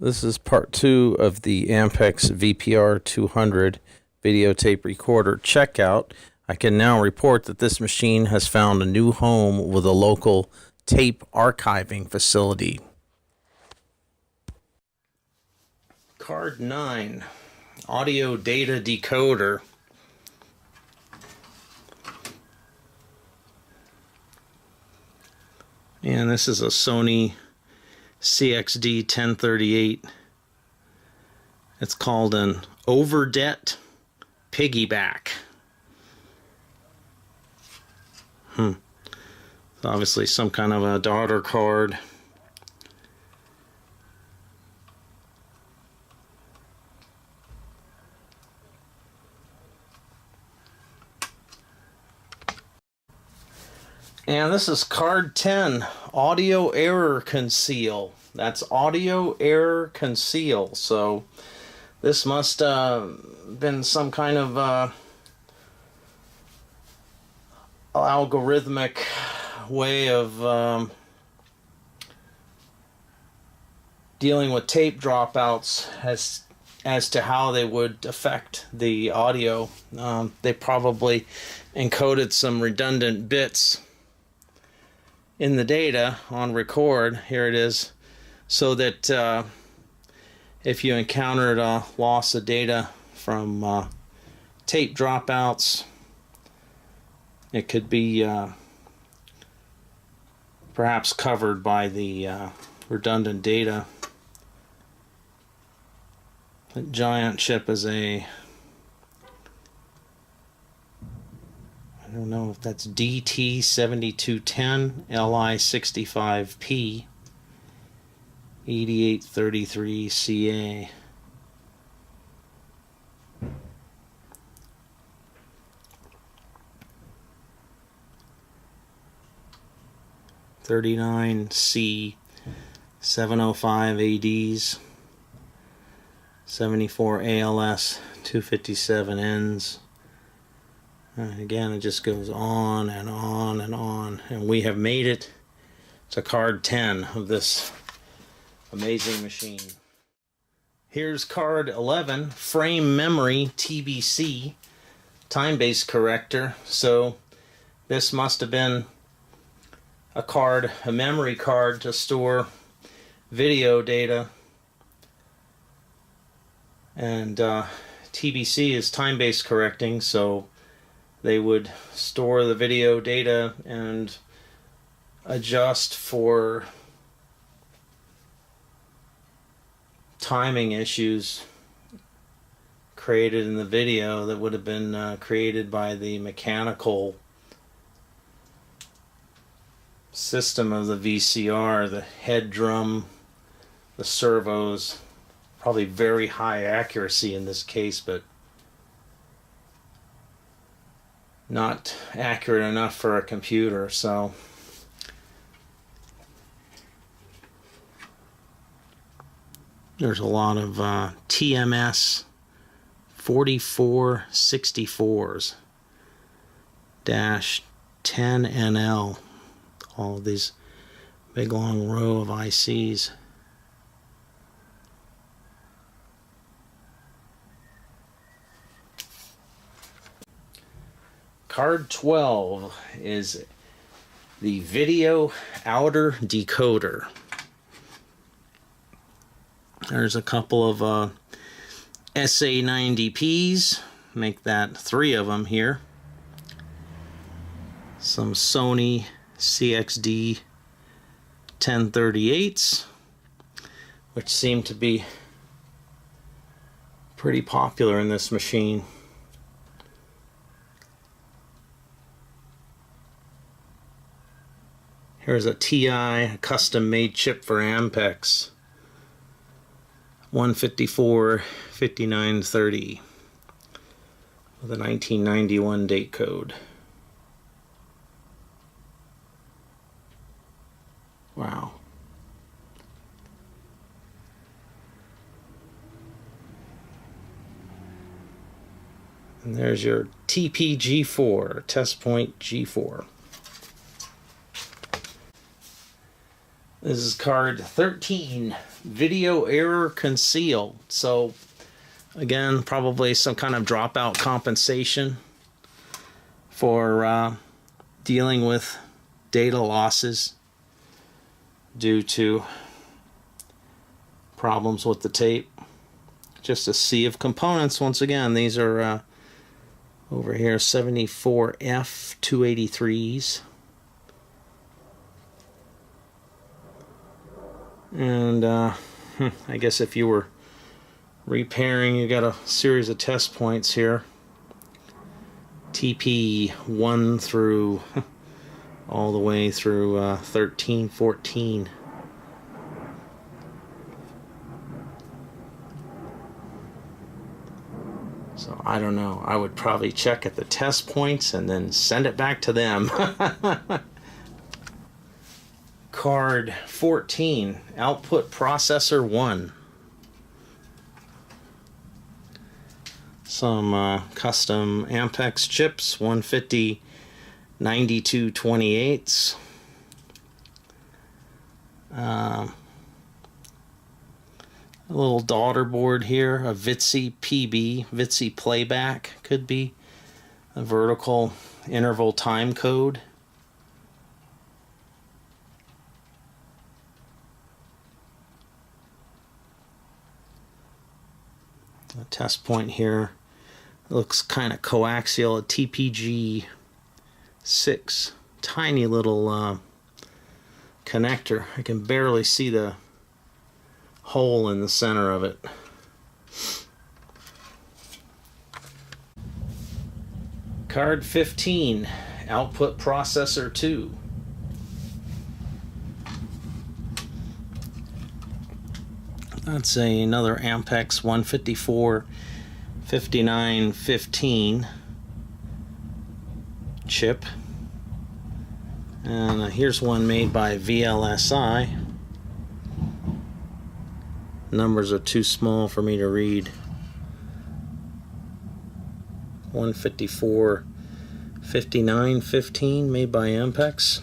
This is part 2 of the Ampex VPR 200 videotape recorder checkout. I can now report that this machine has found a new home with a local tape archiving facility. Card 9, audio data decoder. And this is a Sony CXD 1038. It's called an overdet piggyback. It's obviously some kind of a daughter card. And this is card 10, audio error conceal. That's audio error conceal. So this must been some kind of algorithmic way of dealing with tape dropouts as to how they would affect the audio. They probably encoded some redundant bits in the data on record. Here it is, so that if you encountered a loss of data from tape dropouts, it could be perhaps covered by the redundant data. The giant chip is a, I don't know if that's DT7210 LI65P 8833CA. $39C 705 ADs 74 ALS 257Ns. Again, it just goes on and on and on, and we have made it to card 10 of this amazing machine. Here's card 11, frame memory TBC, time-based corrector. So this must have been a card, a memory card to store video data, and TBC is time-based correcting, so they would store the video data and adjust for timing issues created in the video that would have been created by the mechanical system of the VCR, the head drum, the servos. Probably very high accuracy in this case, but not accurate enough for a computer. So there's a lot of TMS 4464s -10NL, all of these big long row of ICs. Card 12 is the video outer decoder. There's a couple of SA90Ps, make that 3 of them here. Some Sony CXD 1038s, which seem to be pretty popular in this machine. Here's a TI, a custom-made chip for Ampex, 154-5930 with a 1991 date code. Wow. And there's your TP-G4, test point G4. This is card 13, video error Conceal. So again, probably some kind of dropout compensation for dealing with data losses due to problems with the tape. Just a sea of components. Once again, these are over here 74F 283s. And I guess if you were repairing, you got a series of test points here. TP 1 through all the way through 13, 14. So I don't know. I would probably check at the test points and then send it back to them. Card 14, output processor 1. Some custom Ampex chips, 150 9228s. A little Daughterboard here, a VTC PB, VTC playback, could be a vertical interval time code. A test point here looks kind of coaxial, a TPG 6, tiny little connector. I can barely see the hole in the center of it. Card 15, output processor 2. That's another Ampex 154 5915 chip. And here's one made by VLSI. Numbers are too small for me to read. 154 5915 made by Ampex.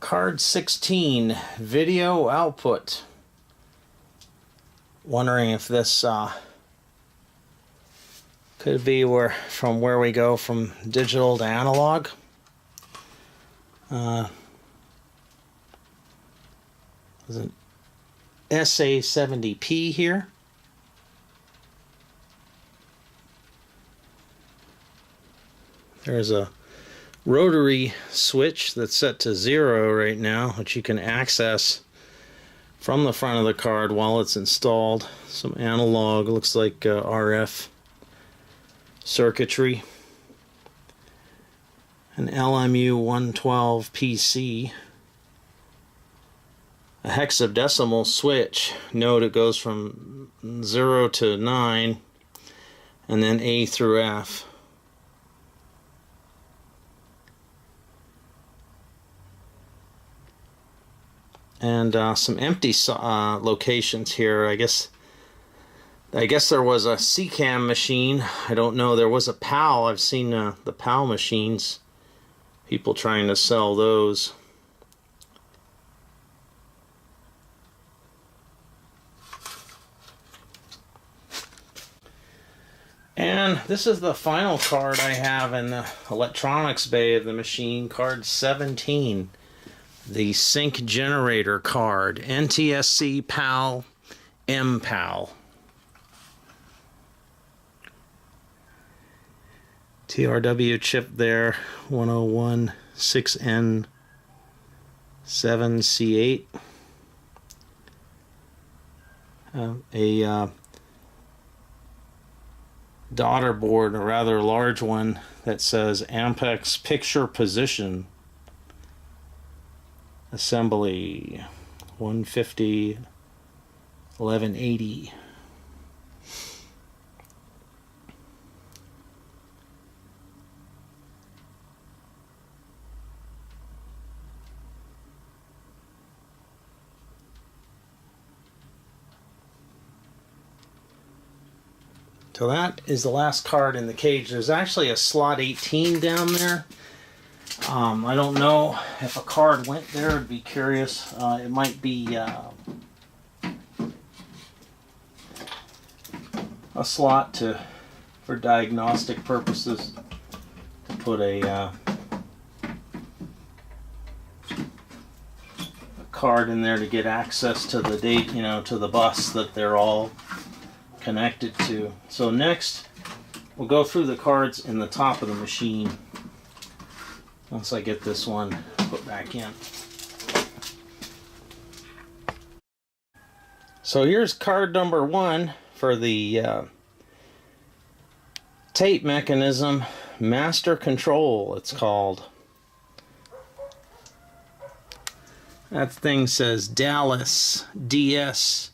Card 16, video output. Wondering if this could be from where we go from digital to analog. There's an SA70P here. There's a rotary switch that's set to 0 right now, which you can access from the front of the card while it's installed. Some analog, looks like RF circuitry. An LMU 112 PC. A hexadecimal switch. Note it goes from 0 to 9 and then A through F. And some empty locations here. I guess there was a CCAM machine. I don't know. There was a PAL. I've seen the PAL machines. People trying to sell those. And this is the final card I have in the electronics bay of the machine, card 17. The sync generator card, NTSC PAL MPAL. TRW chip there, 101 6N7C8. A Daughterboard, a rather large one, that says Ampex picture position. Assembly 150 1180. So that is the last card in the cage. There's actually a slot 18 down there. I don't know if a card went there. I'd be curious. It might be a slot for diagnostic purposes to put a card in there to get access to the date, to the bus that they're all connected to. So next, we'll go through the cards in the top of the machine once I get this one put back in. So here's card number 1 for the tape mechanism master control, it's called. That thing says Dallas DS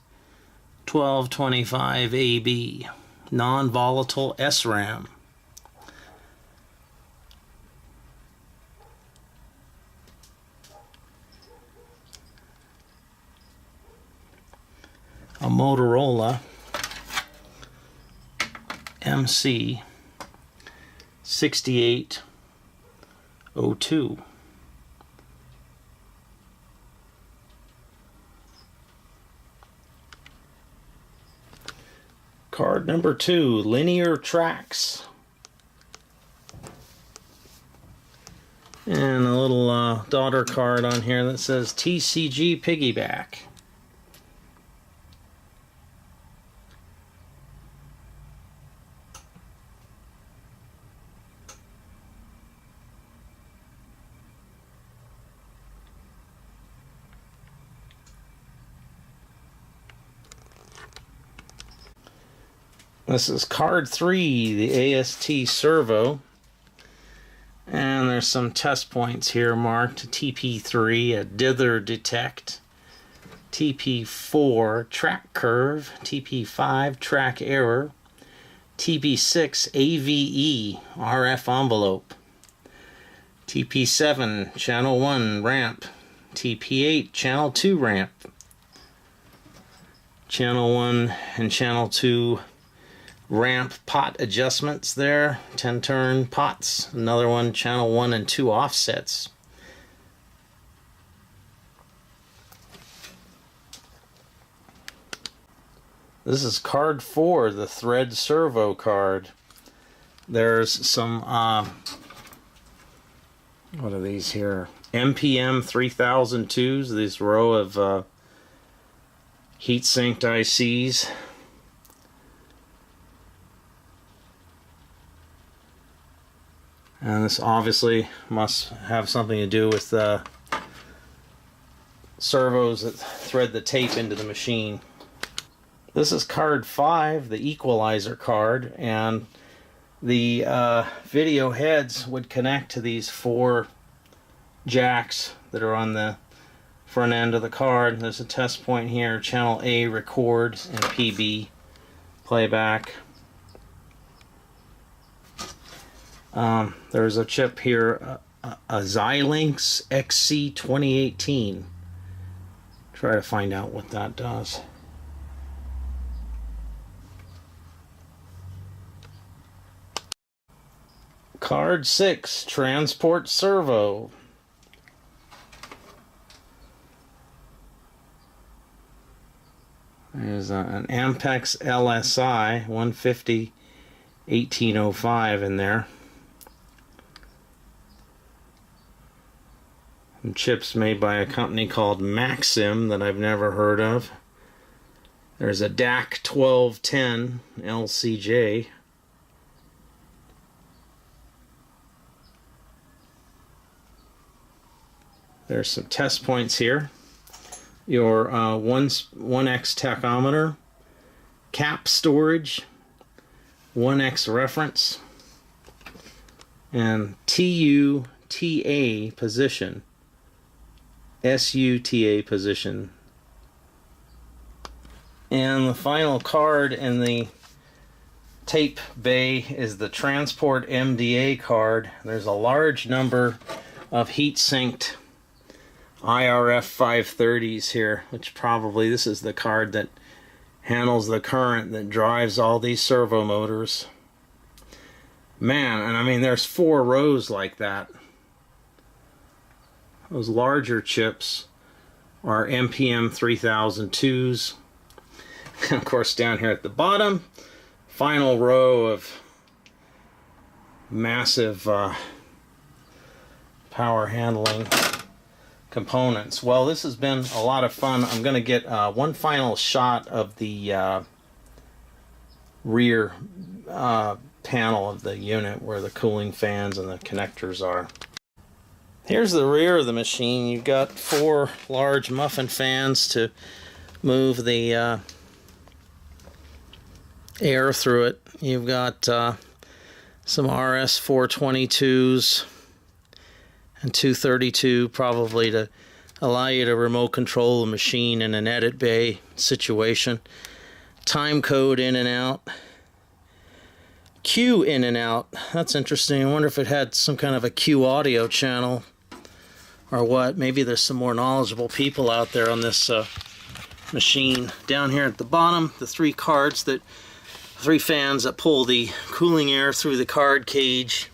1225 AB, non-volatile SRAM. A Motorola MC 6802. Card number 2, linear tracks. And a little daughter card on here that says TCG piggyback. This is card 3, the AST Servo. And there's some test points here marked. TP3, a dither detect. TP4, track curve. TP5, track error. TP6, AVE, RF envelope. TP7, channel 1 ramp. TP8, channel 2 ramp. Channel 1 and channel 2 ramp pot adjustments there, 10 turn pots. Another one, channel 1 and 2 offsets. This is card 4, the thread servo card. There's some what are these here? MPM 3002s, this row of heat sinked ICs. And this obviously must have something to do with the servos that thread the tape into the machine. This is card 5, the equalizer card, and the video heads would connect to these 4 jacks that are on the front end of the card. There's a test point here, channel A record and PB playback. There's a chip here, a Xilinx XC 2018. Try to find out what that does. Card 6, transport servo. There's an Ampex LSI 150 1805 in there. Some chips made by a company called Maxim that I've never heard of. There's a DAC 1210 LCJ. There's some test points here. Your 1x tachometer, cap storage, 1x reference, and TUTA position. SUTA position. And the final card in the tape bay is the transport MDA card. There's a large number of heat-sinked IRF 530s here, which probably this is the card that handles the current that drives all these servo motors. Man, and I mean, there's 4 rows like that. Those larger chips are MPM 3002s. And of course, down here at the bottom, final row of massive power handling components. Well, this has been a lot of fun. I'm going to get one final shot of the rear panel of the unit where the cooling fans and the connectors are. Here's the rear of the machine. You've got 4 large muffin fans to move the air through it. You've got some RS 422s and 232 probably to allow you to remote control the machine in an edit bay situation. Time code in and out. Q in and out. That's interesting. I wonder if it had some kind of a Q audio channel or what. Maybe there's some more knowledgeable people out there on this machine. Down here at the bottom, the 3 fans that pull the cooling air through the card cage.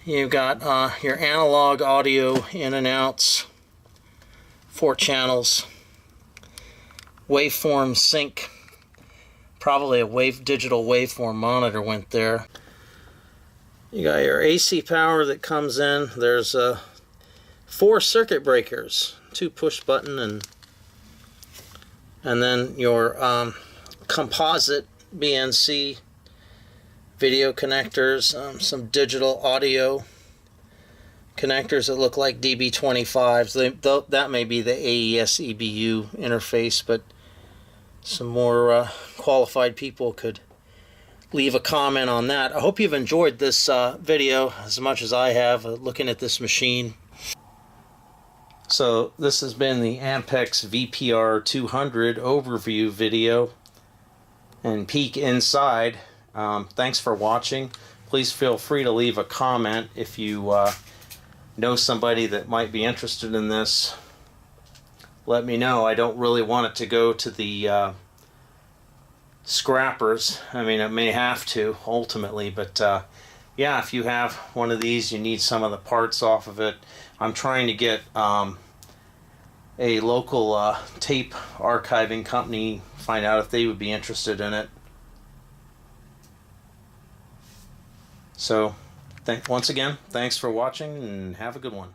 You've got your analog audio in and outs, 4 channels, waveform sync, probably a digital waveform monitor went there. You got your AC power that comes in. There's 4 circuit breakers, 2 push button, and then your composite BNC video connectors, some digital audio connectors that look like DB25s. That may be the AES EBU interface, but some more qualified people could leave a comment on that. I hope you've enjoyed this video as much as I have looking at this machine. So this has been the Ampex VPR 200 overview video and peek inside. Thanks for watching. Please feel free to leave a comment if you know somebody that might be interested in this. Let me know. I don't really want it to go to the scrappers. I mean, it may have to ultimately, but yeah, if you have one of these, you need some of the parts off of it. I'm trying to get a local tape archiving company, find out if they would be interested in it. So, once again, thanks for watching and have a good one.